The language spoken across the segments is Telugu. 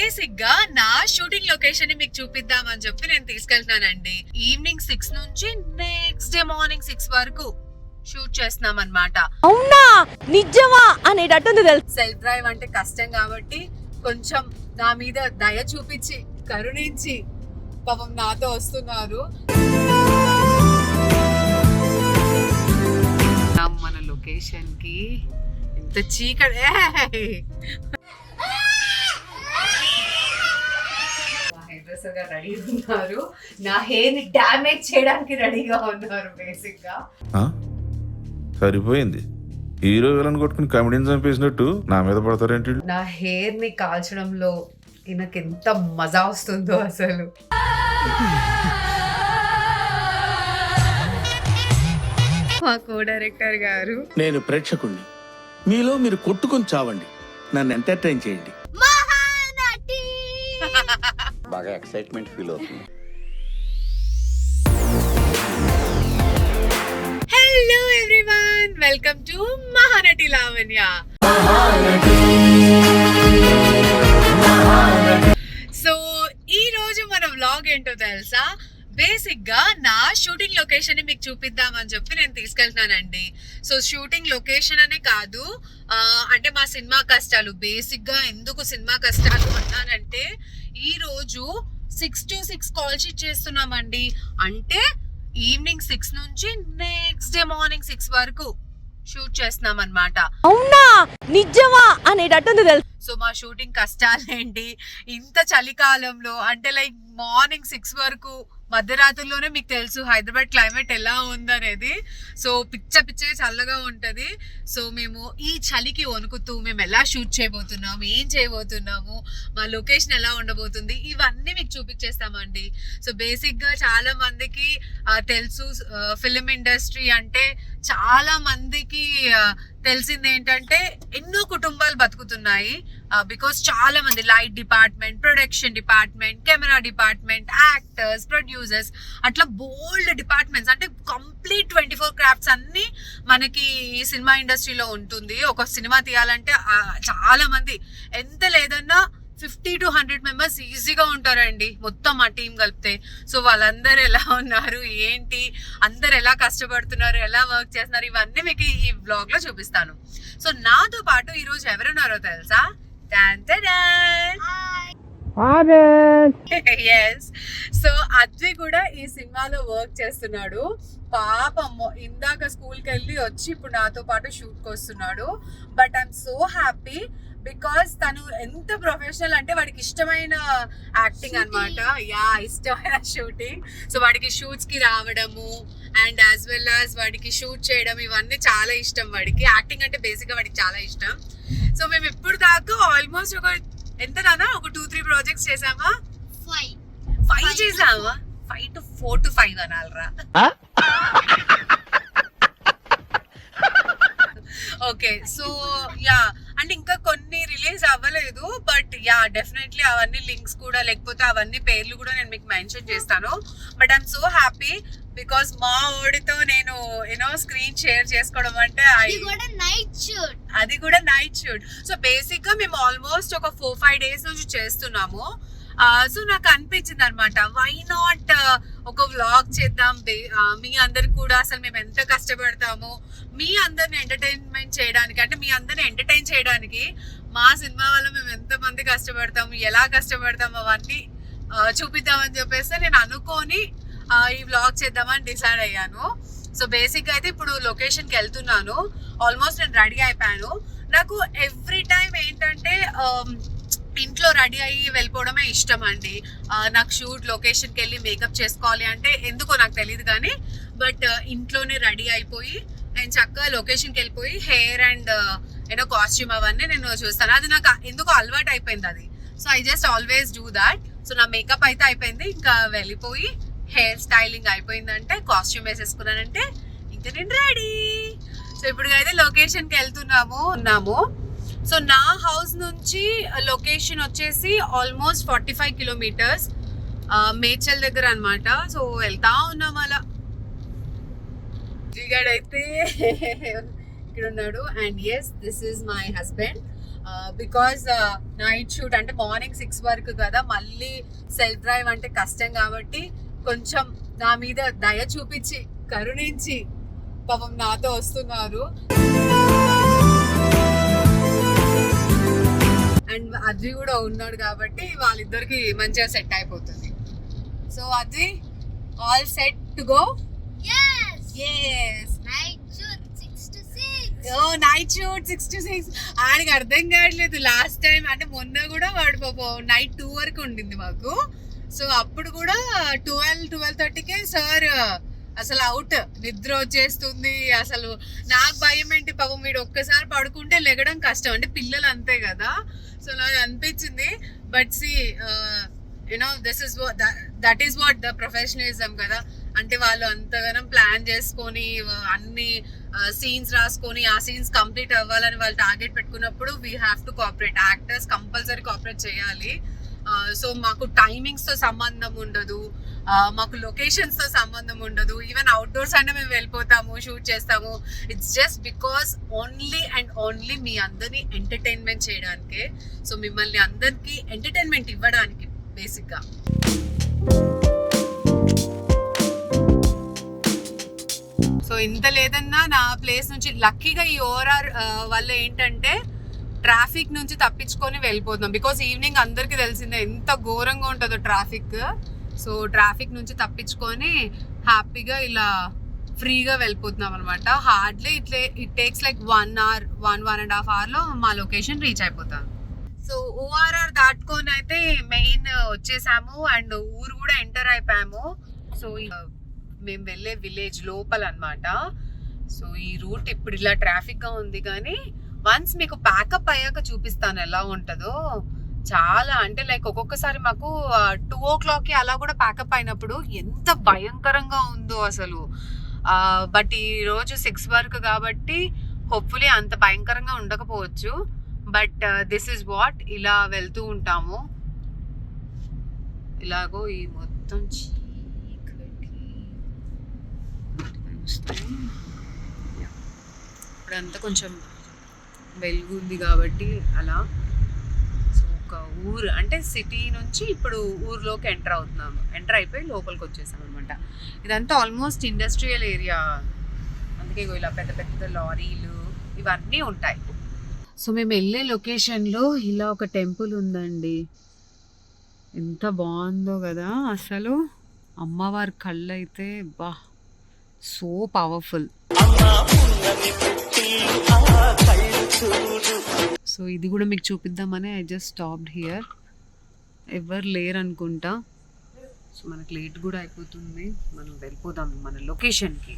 బేసిక్ గా నా షూటింగ్ లొకేషన్ ని మీకు చూపిద్దామని చెప్పి నేను తీసుకెళ్తున్నానండి. ఈవినింగ్ 6 నుంచి నెక్స్ట్ డే మార్నింగ్ 6 వరకు షూట్ చేస్తున్నాం అన్నమాట. అవునా నిజమా అనేటట్టుంది తెలుసు. సెల్ఫ్ డ్రైవ్ అంటే కష్టం కాబట్టి కొంచెం నా మీద దయ చూపించి కరుణించి పాపం నాతో వస్తున్నారు. మన లొకేషన్ కి ఎంత చీకటి, రెడీ ఉన్నారు. నా హెయిర్ ని డామేజ్ చేయడానికి రెడీగా ఉన్నారు. బేసిక్ గా సరిపోయింది. హీరో విలన్ కొట్టుకుని కామెడీని చంపేసినట్టు నా మీద పడతారేంటి? నా హెయిర్ ని కాల్చడంలో ఈయనకి ఎంత మజా వస్తుందో అసలు. మా కో డైరెక్టర్ గారు, నేను ప్రేక్షకుణ్ణి, మీలో మీరు కొట్టుకొని చావండి, నన్ను ఎంటర్టైన్ చేయండి. బాగా ఎక్సైట్మెంట్ ఫీల్ అవుతుంది. Hello everyone, welcome to Mahanati Lavanya. So ఈ రోజు మన వ్లాగ్ ఏంటో తెలుసా? బేసిక్ గా నా షూటింగ్ లొకేషన్ ని మీకు చూపిద్దామని చెప్పి నేను తీసుకెళ్తున్నానండి. సో షూటింగ్ లొకేషన్ అనే కాదు, అంటే మా సినిమా కష్టాలు. బేసిక్ గా ఎందుకు సినిమా కష్టాలు అన్నానంటే, ఈ రోజు 6 to 6 కాల్ షీట్ చేస్తున్నామండి. అంటే ఈవినింగ్ 6 నుంచి నెక్స్ట్ డే మార్నింగ్ 6 వరకు షూట్ చేస్తున్నాం అన్నమాట. అవునా నిజమా అనేటట్టుంది తెలుసు. సో మా షూటింగ్ కష్టాలేంటి ఇంత చలికాలంలో, అంటే లైక్ మార్నింగ్ 6 వరకు మధ్యరాత్రిలోనే మీకు తెలుసు హైదరాబాద్ క్లైమేట్ ఎలా ఉందనేది. సో పిచ్చ చల్లగా ఉంటది. సో మేము ఈ చలికి వణుకుతూ మేము ఎలా షూట్ చేయబోతున్నాము, ఏం చేయబోతున్నాము, మా లొకేషన్ ఎలా ఉండబోతుంది, ఇవన్నీ మీకు చూపించేస్తామండి. సో బేసిక్ గా చాలా మందికి తెలుసు, ఫిలిం ఇండస్ట్రీ అంటే చాలా మందికి తెలిసింది ఏంటంటే ఎన్నో కుటుంబాలు బతుకుతున్నాయి. బికాస్ చాలా మంది light department, production department, camera department, actors, producers, అట్లా బోల్డ్ డిపార్ట్మెంట్స్, అంటే కంప్లీట్ 24 క్రాఫ్ట్స్ అన్ని మనకి ఈ సినిమా ఇండస్ట్రీలో ఉంటుంది. ఒక సినిమా తీయాలంటే చాలా మంది, ఎంత లేదన్నా 50 to 100 మెంబర్స్ ఈజీగా ఉంటారండి మొత్తం మా టీం కలిపితే. సో వాళ్ళందరూ ఎలా ఉన్నారు, ఏంటి, అందరు ఎలా కష్టపడుతున్నారు, ఎలా వర్క్ చేస్తున్నారు, ఇవన్నీ మీకు ఈ బ్లాగ్ లో చూపిస్తాను. సో నాతో పాటు ఈరోజు ఎవరున్నారో తెలుసా? సో అద్వి కూడా ఈ సినిమాలో వర్క్ చేస్తున్నాడు. పాపం ఇందాక స్కూల్కి వెళ్ళి వచ్చి ఇప్పుడు నాతో పాటు షూట్కి వస్తున్నాడు. But I'm so happy because తను ఎంత ప్రొఫెషనల్ అంటే వాడికి ఇష్టమైన యాక్టింగ్ అనమాట. ఇష్టమైన షూటింగ్. సో వాడికి షూట్స్ కి రావడము అండ్ యాజ్ వెల్ యాజ్ వాడికి షూట్ చేయడం, ఇవన్నీ చాలా ఇష్టం. వాడికి యాక్టింగ్ అంటే బేసిక్ గా వాడికి చాలా ఇష్టం. సో మేము ఇప్పుడు దాకా ఆల్మోస్ట్ ఒక ఒక 2-3 ప్రాజెక్ట్స్ చేసామా? 5 చేసామా? 4 to 5 అనాలరా? ఓకే. సో అంటే ఇంకా కొన్ని రిలీజ్ అవ్వలేదు. బట్ డెఫినెట్లీ అవన్నీ లింక్స్ కూడా, లేకపోతే అవన్నీ పేర్లు కూడా నేను మీకు మెన్షన్ చేస్తాను. But I'm so happy because మా ఓడితో నేను స్క్రీన్ షేర్ చేసుకోవడం అంటే అది కూడా నైట్ షూట్. సో బేసిక్ గా మేము ఆల్మోస్ట్ ఒక 4-5 డేస్ నుంచి చేస్తున్నాము. సో నాకు అనిపించింది అనమాట, వై నాట్ ఒక వ్లాగ్ చేద్దాం. మీ అందరికి కూడా అసలు మేము ఎంత కష్టపడతామో, మీ అందరిని ఎంటర్టైన్మెంట్ చేయడానికి, అంటే మీ అందరిని ఎంటర్టైన్ చేయడానికి మా సినిమా వల్ల మేము ఎంతమంది కష్టపడతాము, ఎలా కష్టపడతాము, అవన్నీ చూపిద్దామని చెప్పేసి నేను అనుకొని ఈ వ్లాగ్ చేద్దామని డిసైడ్ అయ్యాను. సో బేసిక్గా అయితే ఇప్పుడు లొకేషన్కి వెళ్తున్నాను. ఆల్మోస్ట్ నేను రెడీ అయిపోయాను. నాకు ఎవ్రీ టైం ఏంటంటే ఇంట్లో రెడీ అయ్యి వెళ్ళిపోవడమే ఇష్టం అండి. నాకు షూట్ లొకేషన్కి వెళ్ళి మేకప్ చేసుకోవాలి అంటే ఎందుకో నాకు తెలియదు కానీ, బట్ ఇంట్లోనే రెడీ అయిపోయి నేను చక్కగా లొకేషన్కి వెళ్ళిపోయి హెయిర్ అండ్ కాస్ట్యూమ్ అవన్నీ నేను చూస్తాను. అది నాకు ఎందుకో అలవాటు అయిపోయింది అది. So I just always do that. So నా మేకప్ అయితే అయిపోయింది, ఇంకా వెళ్ళిపోయి హెయిర్ స్టైలింగ్ అయిపోయిందంటే, కాస్ట్యూమ్ వేసేసుకున్నానంటే ఇంకా నేను రెడీ. సో ఇప్పుడు అయితే లొకేషన్కి ఉన్నాము. సో నా హౌస్ నుంచి లొకేషన్ వచ్చేసి ఆల్మోస్ట్ 45 కిలోమీటర్స్, మేడ్చల్ దగ్గర అనమాట. సో వెళ్తా ఉన్నాం అలా. జిగాడైతే ఇక్కడ ఉన్నాడు. And yes, this is my husband. Because night shoot అంటే మార్నింగ్ 6 వరకు కదా, మళ్ళీ సెల్ఫ్ డ్రైవ్ అంటే కష్టం కాబట్టి కొంచెం నా మీద దయ చూపించి కరుణించి పాపం నాతో వస్తున్నారు. అండ్ అజయ్ కూడా ఉన్నాడు కాబట్టి వాళ్ళిద్దరికి మంచిగా సెట్ అయిపోతుంది. So Ajay, all set to go? Yes. Night shoot 6 to 6. Oh, night shoot 6 to 6. ఆయనకి అర్థం కావట్లేదు. లాస్ట్ టైం అంటే మొన్న కూడా వాడు నైట్ 2 వరకు ఉండింది మాకు. సో అప్పుడు కూడా 12:30కే సార్ అసలు అవుట్, నిద్ర వచ్చేస్తుంది. అసలు నాకు భయం ఏంటి, పాపం వీడు ఒక్కసారి పడుకుంటే లెగడం కష్టం, అంటే పిల్లలు అంతే కదా. సో నాకు అనిపించింది. But see you know that is what the professionalism కదా. అంటే వాళ్ళు అంతగానం ప్లాన్ చేసుకొని అన్ని సీన్స్ రాసుకొని ఆ సీన్స్ కంప్లీట్ అవ్వాలని వాళ్ళు టార్గెట్ పెట్టుకున్నప్పుడు we have to cooperate. Actors compulsory cooperate చేయాలి. సో మాకు టైమింగ్స్తో సంబంధం ఉండదు, మాకు లొకేషన్స్తో సంబంధం ఉండదు. ఈవెన్ అవుట్డోర్స్ అంటే మేము వెళ్ళిపోతాము, షూట్ చేస్తాము. It's just because only and only మీ అందరినీ ఎంటర్టైన్మెంట్ చేయడానికే. సో మిమ్మల్ని అందరికీ ఎంటర్టైన్మెంట్ ఇవ్వడానికి బేసిక్గా. సో ఇంత లేదన్నా నా ప్లేస్ నుంచి లక్కీగా ఈ ఓఆర్ఆర్ వల్ల ఏంటంటే ట్రాఫిక్ నుంచి తప్పించుకొని వెళ్ళిపోతున్నాం. బికాస్ ఈవినింగ్ అందరికీ తెలిసిందే ఎంత ఘోరంగా ఉంటుందో ట్రాఫిక్. సో ట్రాఫిక్ నుంచి తప్పించుకొని హ్యాపీగా ఇలా ఫ్రీగా వెళ్ళిపోతున్నాం అనమాట. Hardly it takes like 1 hour, 1.5 hourలో మా లొకేషన్ రీచ్ అయిపోతాం. సో ఓఆర్ఆర్ దాటుకొని అయితే మెయిన్ వచ్చేసాము అండ్ ఊరు కూడా ఎంటర్ అయిపోయాము. సో మేము వెళ్ళే విలేజ్ లోపల అన్నమాట. సో ఈ రూట్ ఇప్పుడు ఇలా ట్రాఫిక్గా ఉంది, కానీ వన్స్ మీకు ప్యాకప్ అయ్యాక చూపిస్తాను ఎలా ఉంటుందో. చాలా అంటే లైక్ ఒక్కొక్కసారి మాకు 2 o'clockకి అలా కూడా ప్యాకప్ అయినప్పుడు ఎంత భయంకరంగా ఉందో అసలు. బట్ ఈరోజు 6 వరకు కాబట్టి హోప్ఫుల్లీ అంత భయంకరంగా ఉండకపోవచ్చు. బట్ దిస్ ఇస్ వాట్, ఇలా వెళ్తూ ఉంటాము. ఇలాగో ఈ మొత్తం ఇప్పుడంతా కొంచెం వెలుగు ఉంది కాబట్టి అలా. సో ఒక ఊరు అంటే సిటీ నుంచి ఇప్పుడు ఊర్లోకి ఎంటర్ అయిపోయి లోపలికి వచ్చేసాం అనమాట. ఇదంతా ఆల్మోస్ట్ ఇండస్ట్రియల్ ఏరియా, అందుకే ఇలా పెద్ద పెద్ద లారీలు ఇవన్నీ ఉంటాయి. సో మేము వెళ్ళే లొకేషన్లో ఇలా ఒక టెంపుల్ ఉందండి. ఎంత బాగుందో కదా అసలు. అమ్మవారి కళ్ళు అయితే బా సో పవర్ఫుల్. సో ఇది కూడా మీకు చూపిద్దామని ఐ జస్ట్ స్టాప్డ్ హియర్. ఎవరు లేరు అనుకుంటా. సో మనకు లేట్ కూడా అయిపోతుంది, మనం వెళ్ళిపోదాం మన లొకేషన్కి.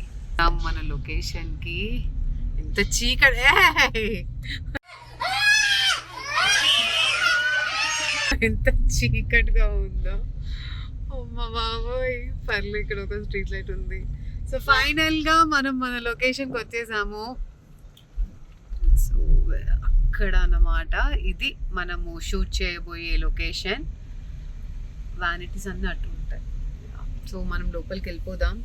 ఎంత చీకటి, ఎంత చీకటిగా ఉందో. అమ్మ బాబోయ్, పర్లే ఇక్కడ ఒక స్ట్రీట్ లైట్ ఉంది. సో ఫైనల్గా మనం మన లొకేషన్కి వచ్చేసాము. సో అక్కడ అన్నమాట ఇది మనము షూట్ చేయబోయే లొకేషన్. వ్యానిటీస్ అన్నీ అటు ఉంటాయి. సో మనం లోపలికి వెళ్ళిపోదాం.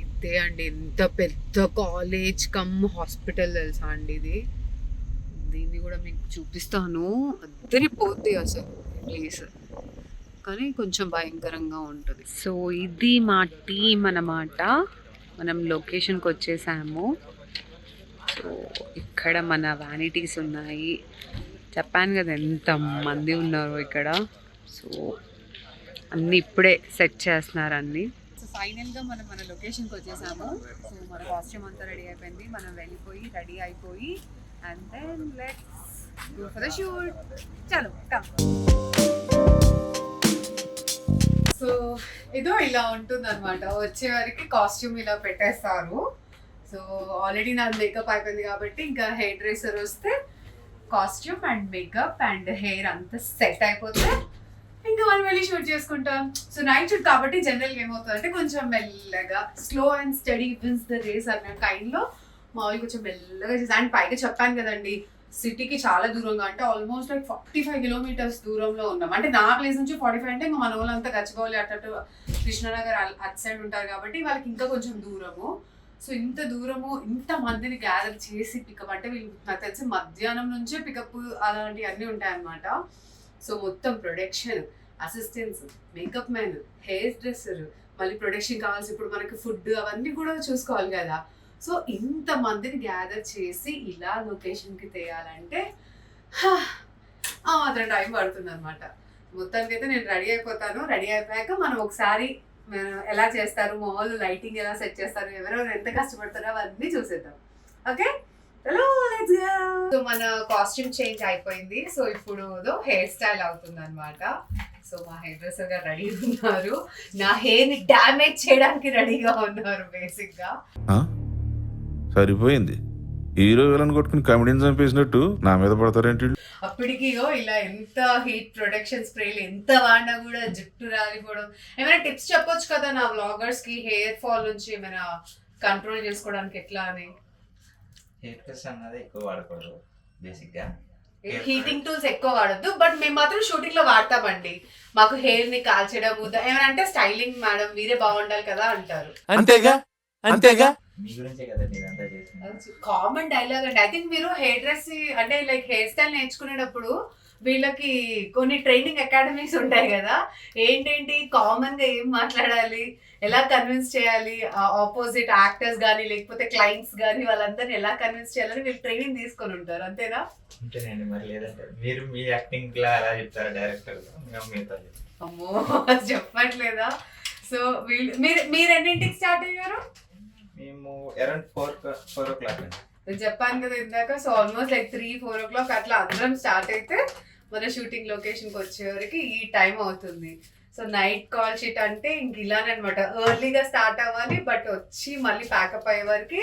ఇదే అండి, ఎంత పెద్ద కాలేజ్ కమ్ హాస్పిటల్ తెలుసా అండి ఇది. దీన్ని కూడా మీకు చూపిస్తాను. అద్దరిపోద్ది అసలు ప్లేస్, కానీ కొంచెం భయంకరంగా ఉంటుంది. సో ఇది మా టీం అన్నమాట. మనం లొకేషన్కి వచ్చేసాము. సో ఇక్కడ మన వ్యానిటీస్ ఉన్నాయి. చెప్పాను కదా ఎంత మంది ఉన్నారు ఇక్కడ. సో అన్నీ ఇప్పుడే సెట్ చేస్తున్నారు అన్నీ. సో ఫైనల్గా మనం మన లొకేషన్కి వచ్చేసాము. సో మన కాస్ట్యూమ్ అంతా రెడీ అయిపోయింది. మనం వెళ్ళిపోయి రెడీ అయిపోయి and then let's go for the shoot. చలో కమ్. సో ఇదో ఇలా ఉంటుంది అనమాట. వచ్చే వరకు కాస్ట్యూమ్ ఇలా పెట్టేస్తారు. సో ఆల్రెడీ నా మేకప్ అయిపోయింది కాబట్టి ఇంకా హెయిర్ డ్రెస్సర్ వస్తే costume and makeup and hair అంతా సెట్ అయిపోతే ఇంకా మనం వెళ్ళి షూట్ చేసుకుంటాం. సో నైట్ షూట్ కాబట్టి జనరల్గా ఏమవుతుంది అంటే కొంచెం మెల్లగా slow and steady wins the race అన్న కైండ్లో మామూలు కొంచెం మెల్లగా చేసి. అండ్ పైగా చెప్పాను కదండి, సిటీకి చాలా దూరంగా, అంటే ఆల్మోస్ట్ లైక్ 45 kilometers దూరంలో ఉన్నాం. అంటే నా ప్లేస్ నుంచి 45 అంటే ఇంకా మన వాళ్ళంతా గచ్చిబౌలి అటు కృష్ణానగర్ అటు సైడ్ ఉంటారు కాబట్టి వాళ్ళకి ఇంకా కొంచెం దూరము. సో ఇంత దూరము ఇంత మందిని గ్యాదర్ చేసి పికప్ అంటే వీళ్ళు నాకు తెలిసి మధ్యాహ్నం నుంచే పికప్ అలాంటివి అన్నీ ఉంటాయన్నమాట. సో మొత్తం production, assistants, makeup man, hair dresser, మళ్ళీ ప్రొడక్షన్ కావాల్సి ఇప్పుడు మనకి ఫుడ్ అవన్నీ కూడా చూసుకోవాలి కదా. సో ఇంత మందిని గ్యాదర్ చేసి ఇలా లొకేషన్కి తేయాలంటే ఆ మాత్రం టైం పడుతుంది అనమాట. మొత్తానికి అయితే నేను రెడీ అయిపోతాను. రెడీ అయిపోయాక మనం ఒకసారి ఎలా చేస్తారు, మాల్ లైటింగ్ ఎలా సెట్ చేస్తారు, ఎవరెవరు ఎంత కష్టపడతారో అవన్నీ చూసేద్దాం. Okay, hello let's go. So మన కాస్ట్యూమ్ చేంజ్ అయిపోయింది. సో ఇప్పుడు హెయిర్ స్టైల్ అవుతుంది అనమాట. సో మా హెయిర్ డ్రెస్సర్ గారు రెడీ ఉన్నారు, నా హెయిర్ ని డ్యామేజ్ చేయడానికి రెడీగా ఉన్నారు బేసిక్ గా. సరిపోయింది, హీరో విలన్ కొట్టుకుని కమెడీని చంపేసినట్టు నా మీద పడతారేంటి? అప్పటికి ఇలా ఎంత హీట్ ప్రొటెక్షన్ స్ప్రేలు ఎంత వాడినా కూడా జుట్టు రాలిపోవడం. ఏమైనా టిప్స్ చెప్పొచ్చు కదా నా వ్లాగర్స్ కి, హెయిర్ ఫాల్ నుంచి ఏమైనా కంట్రోల్ చేసుకోవడానికి ఎట్లా అని? హెయిర్ ప్రెస్ అన్నది ఎక్కువ వాడకూడదు బేసిక్ గా. హీటింగ్ టూల్స్ ఎక్కువ వాడద్దు, బట్ మేము మాత్రం షూటింగ్ లో వాడతామండి. మాకు హెయిర్ ని కాల్చడం ఏమైనా అంటే స్టైలింగ్ మేడం మీరే బాగుండాలి కదా అంటారు. అంతేగా అంతేగా మీ గురించే కదా మీరంతా చేసింది. కామన్ డైలాగ్ అండి. ఐ థింక్ మీరు హెయిర్ డ్రెస్ అంటే లైక్ హెయిర్ స్టైల్ నేర్చుకునేటప్పుడు వీళ్ళకి కొన్ని ట్రైనింగ్ అకాడమీస్ ఉంటాయి కదా, ఏంటేంటి కామన్ గా ఏం మాట్లాడాలి, ఎలా కన్విన్స్ చేయాలి, ఆపోజిట్ యాక్టర్స్ కానీ లేకపోతే క్లయింట్స్ కానీ వాళ్ళందరినీ ఎలా కన్విన్స్ చేయాలని వీళ్ళు ట్రైనింగ్ తీసుకొని ఉంటారు, అంతేనా? అంతేనండి, మరి లేదంటే మీరు మీ యాక్టింగ్ లా అలా చెప్తారా డైరెక్టర్? మీతో అమ్మో చెప్పట్లేదా? సో మీరు ఎన్నింటికి స్టార్ట్ అయ్యారు? మేము అరౌండ్ 4 o'clock అండి. నేను చెప్పాను కదా ఇందాక. సో ఆల్మోస్ట్ లైక్ 3-4 o'clock అట్లా అందరం స్టార్ట్ అయితే మన షూటింగ్ లొకేషన్కి వచ్చేవరకు ఈ టైం అవుతుంది. సో నైట్ కాల్ షీట్ అంటే ఇంక ఇలానే అనమాట, ఎర్లీగా స్టార్ట్ అవ్వాలి, బట్ వచ్చి మళ్ళీ ప్యాకప్ అయ్యే వరకు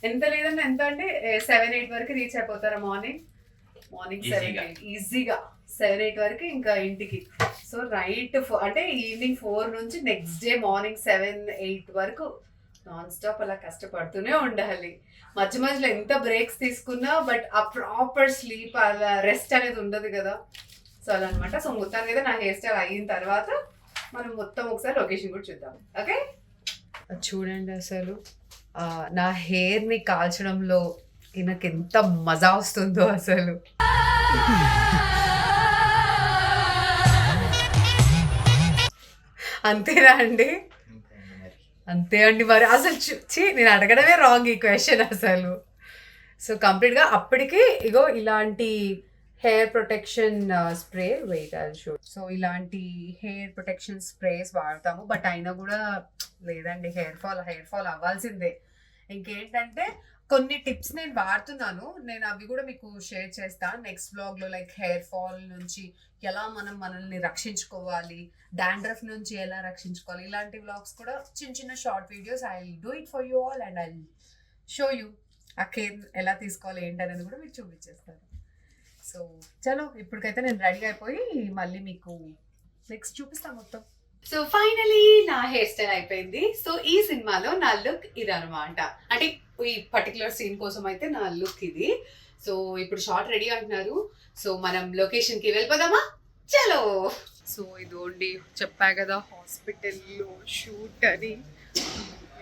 ఎంత లేదన్నా ఎంత అంటే 7-8 వరకు రీచ్ అయిపోతారా? మార్నింగ్ 7-8 ఈజీగా 7-8 వరకు ఇంకా ఇంటికి. సో నైట్ అంటే ఈవినింగ్ 4 నుంచి నెక్స్ట్ డే మార్నింగ్ 7-8 వరకు నాన్ స్టాప్ అలా కష్టపడుతూనే ఉండాలి. మధ్య మధ్యలో ఎంత బ్రేక్స్ తీసుకున్నా బట్ ఆ ప్రాపర్ స్లీప్ అలా రెస్ట్ అనేది ఉండదు కదా. సో అలా అనమాట. సో మొత్తానికి అయితే నా హెయిర్ స్టైల్ అయిన తర్వాత మనం మొత్తం ఒకసారి లొకేషన్ కూడా చూద్దాం. ఓకే, చూడండి అసలు నా హెయిర్ని కాల్చడంలో నాకు ఎంత మజా వస్తుందో అసలు. అంతేనా అండి? అంతే అండి మరి. అసలు నేను అడగడమే రాంగ్ ఈ క్వశ్చన్ అసలు. సో కంప్లీట్గా అప్పటికి ఇగో ఇలాంటి హెయిర్ ప్రొటెక్షన్ స్ప్రే సో ఇలాంటి హెయిర్ ప్రొటెక్షన్ స్ప్రేస్ వాడతాము, బట్ అయినా కూడా లేదండి, హెయిర్ ఫాల్ అవ్వాల్సిందే. ఇంకేంటంటే కొన్ని టిప్స్ నేను వాడుతున్నాను, నేను అవి కూడా మీకు షేర్ చేస్తాను నెక్స్ట్ బ్లాగ్లో. లైక్ హెయిర్ ఫాల్ నుంచి ఎలా మనం మనల్ని రక్షించుకోవాలి, డాండ్రఫ్ నుంచి ఎలా రక్షించుకోవాలి, ఇలాంటి వ్లాగ్స్ కూడా చిన్న చిన్న short videos I will do it for you all and I will show you ఆ కేర్ ఎలా తీసుకోవాలి ఏంటనేది కూడా మీకు చూపించేస్తాను. సో చలో ఇప్పటికైతే నేను రెడీ అయిపోయి మళ్ళీ మీకు నెక్స్ట్ చూపిస్తాను మొత్తం. సో ఫైనలీ నా హెయిర్ స్టైల్ అయిపోయింది. సో ఈ సినిమాలో నా లుక్ ఇది అనమాట, అంటే ఈ పర్టికులర్ సీన్ కోసం అయితే నా లుక్ ఇది. సో ఇప్పుడు షార్ట్ రెడీ అంటున్నారు, సో మనం లొకేషన్కి వెళ్ళిపోదామా? చలో. సో ఇదోండి చెప్పా కదా హాస్పిటల్లో షూట్ అని,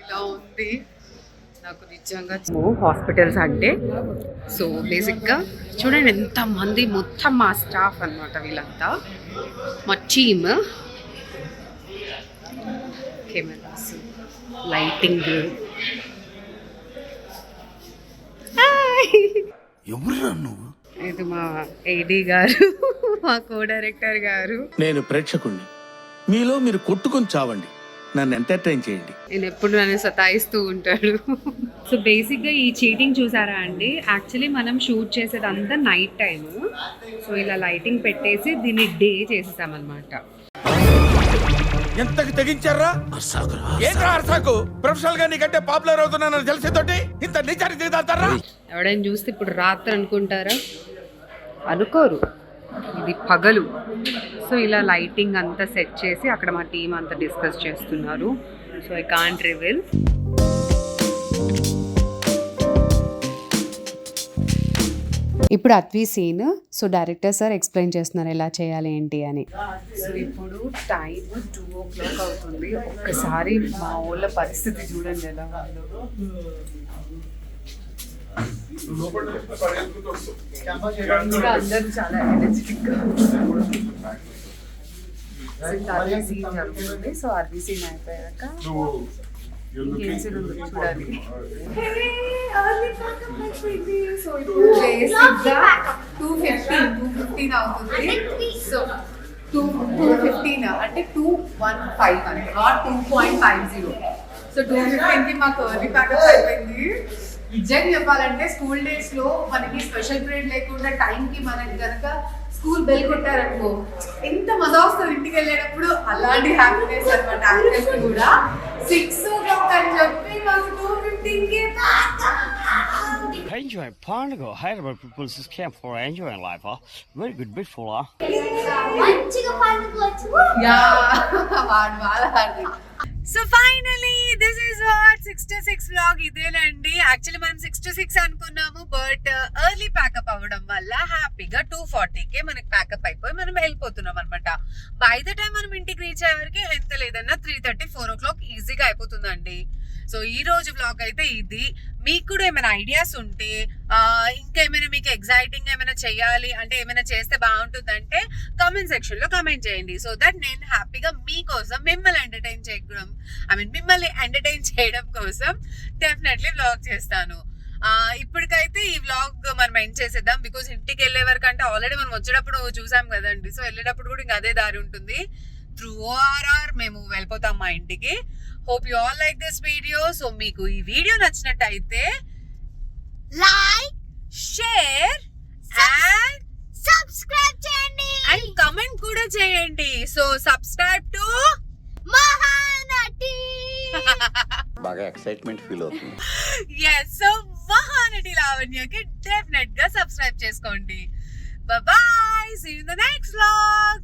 ఇలా ఉంది నాకు నిజంగా. హాస్పిటల్స్ అంటే సో బేసిక్గా చూడండి ఎంతమంది, మొత్తం మా స్టాఫ్ అనమాట వీళ్ళంతా, మా టీమ్. Cameras, lighting. ఇది మా ఏడీ గారు, మా కో డైరెక్టర్ గారు. నేను ప్రేక్షకుణ్ణి, మీలో మీరు కొట్టుకొని చావండి, నన్ను ఎంటర్టైన్ చేయండి. నేను ఎప్పుడు నన్ను సతాయిస్తూ ఉంటాడు. సో బేసిక్గా ఈ చీటింగ్ చూసారా అండి, యాక్చువల్లీ మనం షూట్ చేసేదంతా నైట్ టైము. సో ఇలా లైటింగ్ పెట్టేసి దీన్ని డే చేసేసామన్నమాట. ఎంతకు తెగించారా? ఏంట్రా అర్సాకు? ప్రొఫెషనల్ గా నీకంటే పాపులర్ అవుతున్నానని తెలిసేతోటి ఇంత నిజానికి దిగుతారా? ఎవడైనా చూస్తే ఇప్పుడు రాత్రి అనుకుంటారా? అనుకోరు, ఇది పగలు. సో ఇలా లైటింగ్ అంతా సెట్ చేసి అక్కడ మా టీం అంతా డిస్కస్ చేస్తున్నారు. So I can't reveal. ఇప్పుడు అత్వి scene. So director sir explain చేస్తున్నారు ఎలా చేయాలి ఏంటి అని. సో ఇప్పుడు టైం 2 o'clock అవుతుంది. ఒక్కసారి మా ఊళ్ళ పరిస్థితి చూడండి ఎలా ఉందో. ఇంకా అందరూ చాలా ఎనర్జెటిక్ గా సీన్ జరుగుతుంది. సో ఆర్వీ సీన్ అయిపోయాక ఇంకేం సీన్ ఉంది చూడాలి. సో ఇప్పుడు 2:15 అవుతుంది. సో 2:15 అంటే 2:15 అంటే నాట్ 2.50. సో 2:15కి మాకు ఎర్లీ ప్యాకప్ అయిపోయింది. నిజంగా చెప్పాలంటే స్కూల్ డేస్ లో మనకి స్పెషల్ పీరియడ్ లేకుండా టైంకి మనకి కనుక స్కూల్ బెల్ కొట్టారనుకో ఎంత మజా వస్తుంది ఇంటికి వెళ్ళేటప్పుడు. అలాంటి హ్యాపీనెస్ అనమాట యాక్టర్స్ కూడా. 6 o'clock అని చెప్పి మాకు 2:15కి Enjoying Parnago, Hyderabad people just came for enjoying life, huh? Very good bit for her. మంచిగా పండుకోవచ్చు. యా వాడు బాగా Hardik. So finally this is what 6 to 6 vlog ఇదేనండి. యాక్చువల్లీ మనం 6 to 6 అనుకున్నాము, బట్ ఎర్లీ ప్యాకప్ అవ్వడం వల్ల హ్యాపీగా 2:40కే మనకి ప్యాకప్ అయిపోయి మనం వెళ్ళిపోతున్నాం అనమాట. బై ద టైం మనం ఇంటికి రీచ్ అయ్యేవరకు ఎంత లేదన్నా 3:30, 4 o'clock ఈజీగా అయిపోతుందండి. సో ఈ రోజు వ్లాగ్ అయితే ఇది. మీకు కూడా ఏమైనా ఐడియాస్ ఉంటే ఇంకేమైనా మీకు ఎగ్జైటింగ్ ఏమైనా చేయాలి అంటే ఏమైనా చేస్తే బాగుంటుందంటే కామెంట్ సెక్షన్ లో కామెంట్ చేయండి. సో దట్ నేను హ్యాపీగా మీకోసం మిమ్మల్ని ఎంటర్టైన్ చేయడం కోసం డెఫినెట్లీ వ్లాగ్ చేస్తాను. ఇప్పటికైతే ఈ వ్లాగ్ మనం ఎండ్ చేసేద్దాం. బికాస్ ఇంటికి వెళ్ళే వరకు అంటే ఆల్రెడీ మనం వచ్చేటప్పుడు చూసాం కదండి. సో వెళ్ళేటప్పుడు కూడా ఇంకా అదే దారి ఉంటుంది. త్రూ ORR మేము వెళ్ళిపోతాం మా ఇంటికి. Hope you all like this video. So మీకు ఈ వీడియో నచ్చినట్టయితే లైక్, షేర్ అండ్ సబ్స్క్రైబ్ చేయండి. అండ్ కమెంట్ కూడా చేయండి. So subscribe to Mahanati. బాగా ఎక్సైట్మెంట్ ఫీల్ అవుతుంది. yes సో మహానటి లావణ్యకి డెఫినెట్ గా సబ్స్క్రైబ్ చేసుకోండి. Bye bye, see you in the next vlog.